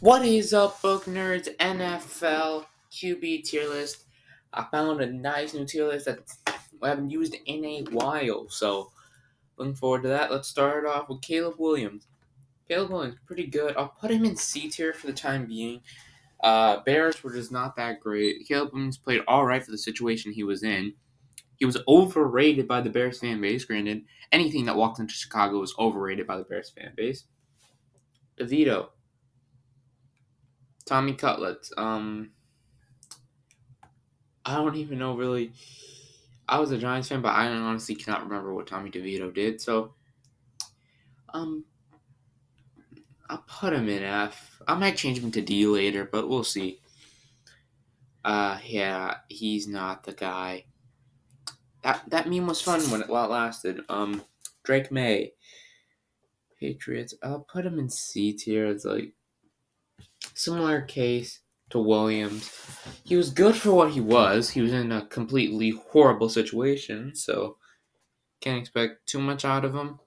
What is up, book nerds? NFL QB tier list. I found a nice new tier list that I haven't used in a while, so looking forward to that. Let's start off with Caleb Williams. Caleb Williams, pretty good. I'll put him in C tier for the time being. Bears were just not that great. Caleb Williams played all right for the situation he was in. He was overrated by the Bears fan base. Granted, anything that walked into Chicago was overrated by the Bears fan base. DeVito, Tommy Cutlets. I don't even know really. I was a Giants fan, but I honestly cannot remember what Tommy DeVito did. So, um, I'll put him in F. I might change him to D later, but we'll see. Yeah, he's not the guy. That meme was fun while it lasted. Drake May, Patriots. I'll put him in C tier. It's like similar case to Williams. He was good for what he was. He was in a completely horrible situation, so can't expect too much out of him.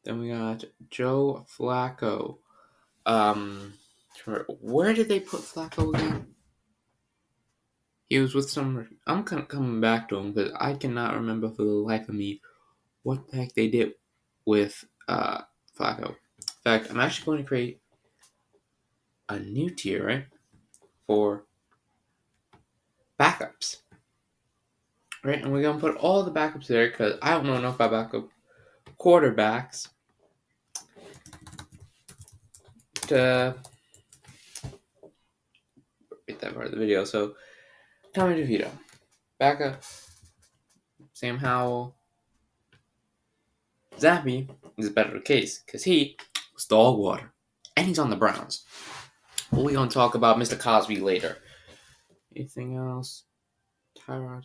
Then we got Joe Flacco. Where did they put Flacco again? He was with some. I'm coming back to him because I cannot remember for the life of me what the heck they did with Flacco. In fact, I'm actually going to create a new tier, right, for backups. Right, and we're going to put all the backups there because I don't know enough about backup quarterbacks to read that part of the video. So, Tommy DeVito, backup, Sam Howell. Zappy is a better case because he was dog water. And he's on the Browns. We're going to talk about Mr. Cosby later. Anything else? Tyrod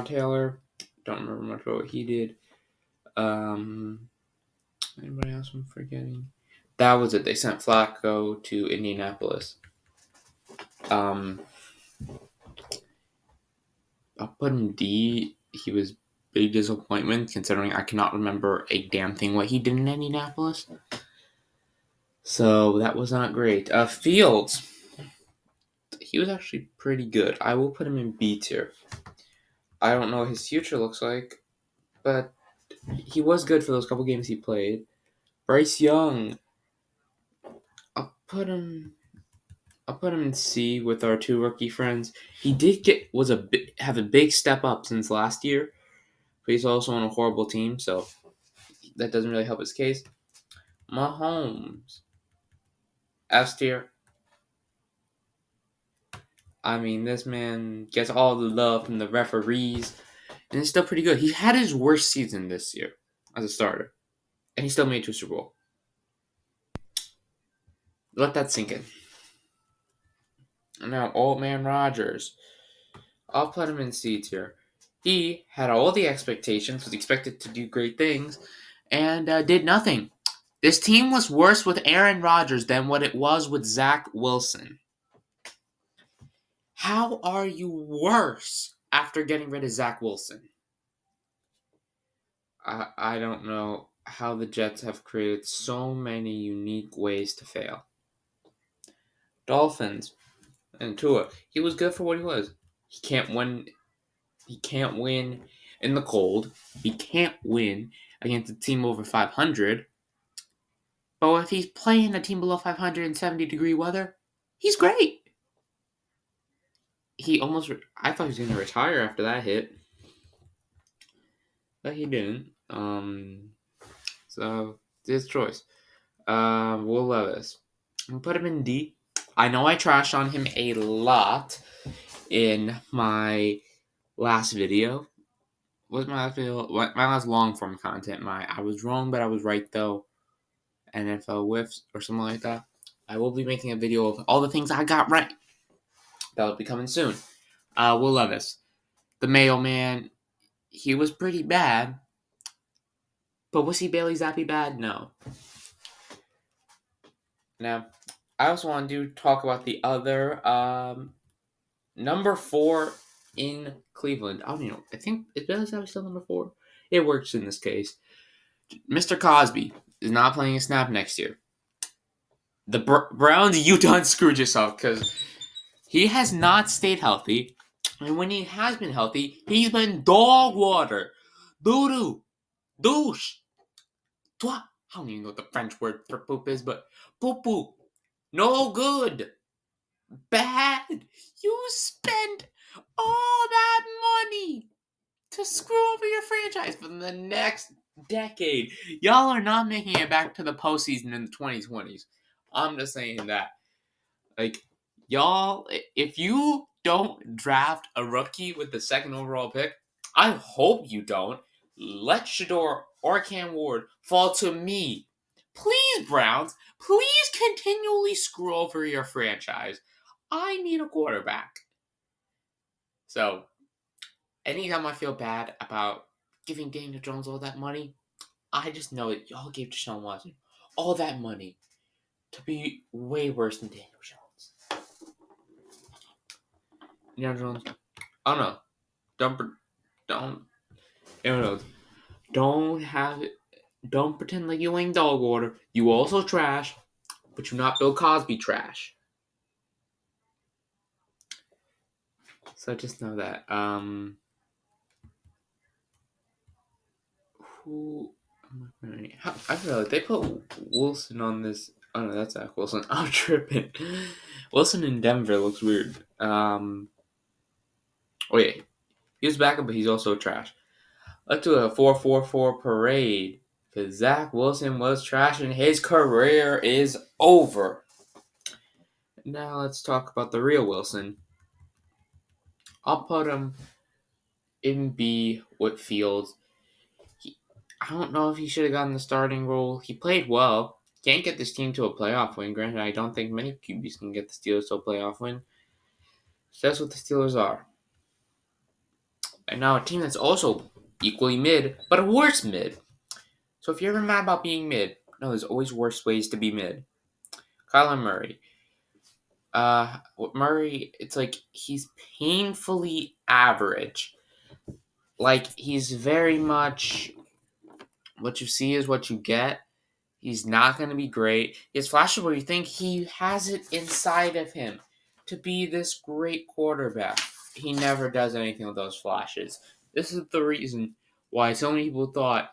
Taylor. Don't remember much about what he did. Anybody else I'm forgetting? That was it. They sent Flacco to Indianapolis. I'll put him D. He was big disappointment considering I cannot remember a damn thing what he did in Indianapolis. So that was not great. Fields. He was actually pretty good. I will put him in B tier. I don't know what his future looks like, but he was good for those couple games he played. Bryce Young. I'll put him in C with our two rookie friends. He did have a big step up since last year, but he's also on a horrible team, so that doesn't really help his case. Mahomes. S tier. I mean, this man gets all the love from the referees, and it's still pretty good. He had his worst season this year as a starter, and he still made it to a Super Bowl. Let that sink in. And now, Old Man Rodgers. I'll put him in C tier. He had all the expectations, was expected to do great things, and did nothing. This team was worse with Aaron Rodgers than what it was with Zach Wilson. How are you worse after getting rid of Zach Wilson? I don't know how the Jets have created so many unique ways to fail. Dolphins and Tua. He was good for what he was. He can't win. He can't win in the cold. He can't win against a team over 500. But if he's playing a team below 500 in 70-degree weather, he's great. I thought he was going to retire after that hit. But he didn't. So, it's his choice. Will Levis. I'm put him in D. I know I trashed on him a lot in my last video. Was my last video? My last long form content. I was wrong, but I was right though. NFL whiffs or something like that. I will be making a video of all the things I got right. That will be coming soon. Will Levis, the mailman. He was pretty bad, but was he Bailey Zappi bad? No. Now, I also want to talk about the other number 4 in Cleveland. I don't know. I think is Bailey Zappi still number 4? It works in this case. Mr. Cosby is not playing a snap next year. The Browns, you done screwed yourself because he has not stayed healthy. And when he has been healthy, he's been dog water. Doo doo. Douche. Toi. I don't even know what the French word for poop is, but poo poo. No good. Bad. You spent all that money to screw over your franchise for the next decade. Y'all are not making it back to the postseason in the 2020s. I'm just saying that. Like, y'all, if you don't draft a rookie with the second overall pick, I hope you don't. Let Shador or Cam Ward fall to me. Please, Browns, please continually screw over your franchise. I need a quarterback. So, anytime I feel bad about giving Daniel Jones all that money, I just know that y'all gave Deshaun Watson all that money to be way worse than Daniel Jones. Daniel Jones, I don't know. Don't, you know, don't have it. Don't pretend like you ain't dog water. You also trash, but you're not Bill Cosby trash. So just know that. Who? I feel like they put Wilson on this. Oh no, that's Zach Wilson. I'm tripping. Wilson in Denver looks weird. Oh yeah, he was backup, but he's also trash. Let's do a 4-4-4 parade because Zach Wilson was trash and his career is over. Now let's talk about the real Wilson. I'll put him in B with Fields. I don't know if he should have gotten the starting role. He played well. Can't get this team to a playoff win. Granted, I don't think many QBs can get the Steelers to a playoff win. So that's what the Steelers are. And now a team that's also equally mid, but a worse mid. So if you're ever mad about being mid, no, there's always worse ways to be mid. Kyler Murray. With Murray, it's like he's painfully average. Like he's very much what you see is what you get. He's not going to be great. He has flashes where you think he has it inside of him to be this great quarterback. He never does anything with those flashes. This is the reason why so many people thought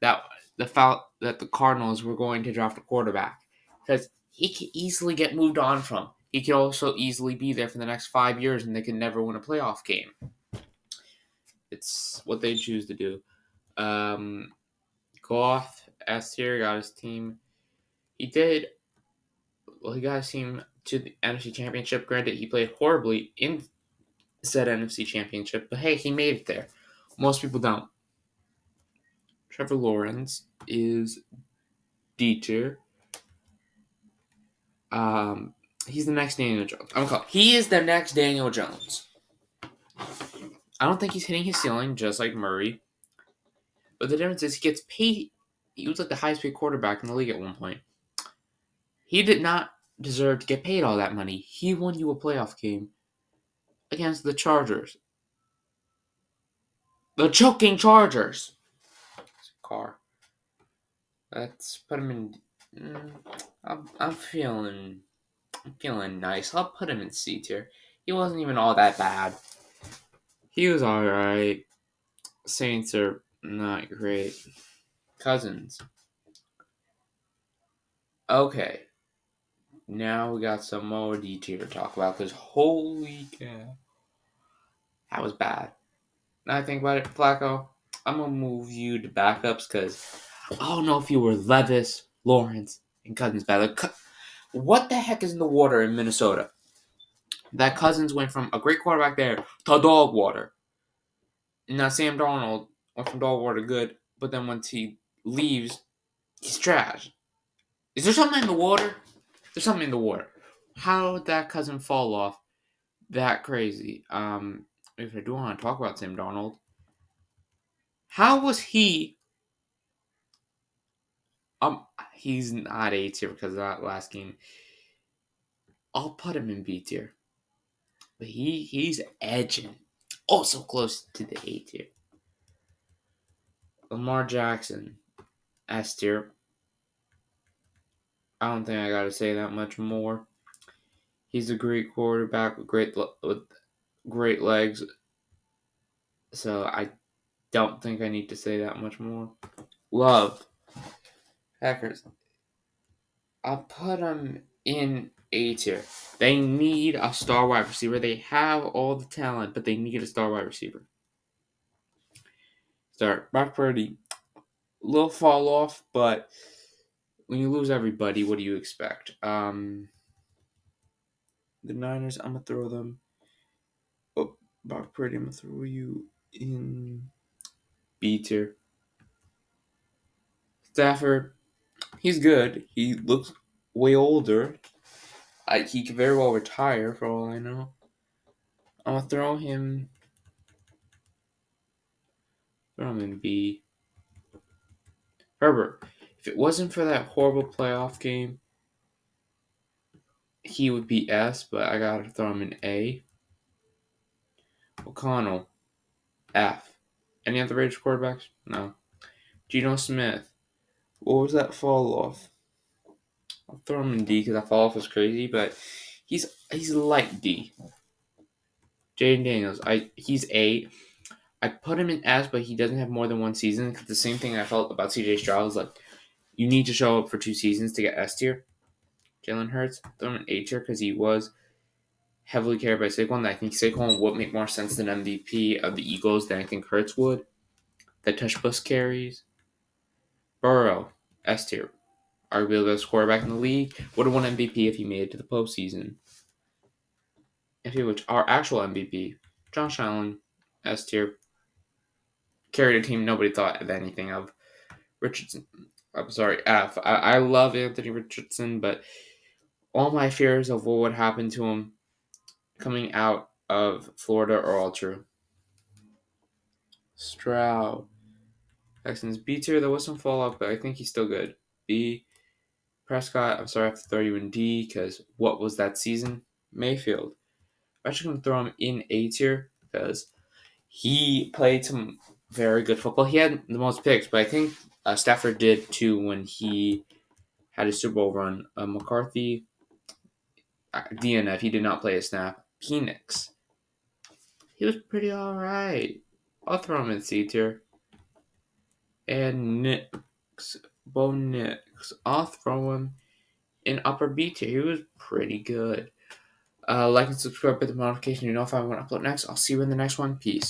that the Cardinals were going to draft a quarterback, because he could easily get moved on from. He could also easily be there for the next 5 years and they could never win a playoff game. It's what they choose to do. Goff, S tier, got his team. He got his team to the NFC Championship. Granted, he played horribly in said NFC Championship, but hey, he made it there. Most people don't. Trevor Lawrence is D tier. He's the next Daniel Jones. He is the next Daniel Jones. I don't think he's hitting his ceiling just like Murray. But the difference is he gets paid. He was like the highest paid quarterback in the league at one point. He did not deserve to get paid all that money. He won you a playoff game against the Chargers. The choking Chargers. Car. Let's put him in. I'm feeling nice. I'll put him in C tier. He wasn't even all that bad. He was alright. Saints are not great. Cousins. Okay. Now we got some more D tier to talk about because holy cow. That was bad. Now I think about it, Flacco, I'm going to move you to backups because I don't know if you were Levis, Lawrence, and Cousins bad. What the heck is in the water in Minnesota? That Cousins went from a great quarterback there to dog water. And now Sam Darnold went from dog water to good, but then once he leaves, he's trash. Is there something in the water? There's something in the water. How did that cousin fall off that crazy? If I do want to talk about Sam Darnold, how was he? He's not A tier because of that last game. I'll put him in B tier, but he's edging, also close to the A tier. Lamar Jackson, S tier. I don't think I gotta say that much more. He's a great quarterback with great legs, so I don't think I need to say that much more. Love. Packers. I'll put them in A tier. They need a star wide receiver. They have all the talent, but they need a star wide receiver. Start Brock Purdy. Little fall off, but when you lose everybody, what do you expect? The Niners, I'm gonna throw them. Oh, Brock Purdy, I'm gonna throw you in B tier. Stafford, he's good. He looks way older. He could very well retire for all I know. I'm gonna throw him in B. Herbert, if it wasn't for that horrible playoff game, he would be S, but I gotta throw him in A. O'Connell, F. Any other Raiders quarterbacks? No. Geno Smith, what was that fall off? I'll throw him in D because that fall off was crazy, but he's light D. Jaden Daniels, he's A. I put him in S, but he doesn't have more than one season. Cause the same thing I felt about CJ Stroud was like, you need to show up for 2 seasons to get S tier. Jalen Hurts, throw him in A tier because he was heavily carried by Saquon. I think Saquon would make more sense than MVP of the Eagles than I think Hurts would. The touch bus carries. Burrow, S tier. Arguably the best quarterback in the league. Would have won MVP if he made it to the postseason. If he was our actual MVP, Josh Allen, S tier. Carried a team nobody thought of anything of. Richardson, I'm sorry, F. I love Anthony Richardson, but all my fears of what would happen to him coming out of Florida are all true. Stroud. Texans B tier, there was some fallout, but I think he's still good. B. Prescott, I'm sorry I have to throw you in D because what was that season? Mayfield. I'm actually going to throw him in A tier because he played some very good football. He had the most picks, but I think Stafford did too when he had his Super Bowl run. McCarthy, DNF, he did not play a snap. Penix, he was pretty alright. I'll throw him in C tier. And Nix, Bo Nix, I'll throw him in upper B tier. He was pretty good. Like and subscribe, hit the notification. You know if I want to upload next. I'll see you in the next one. Peace.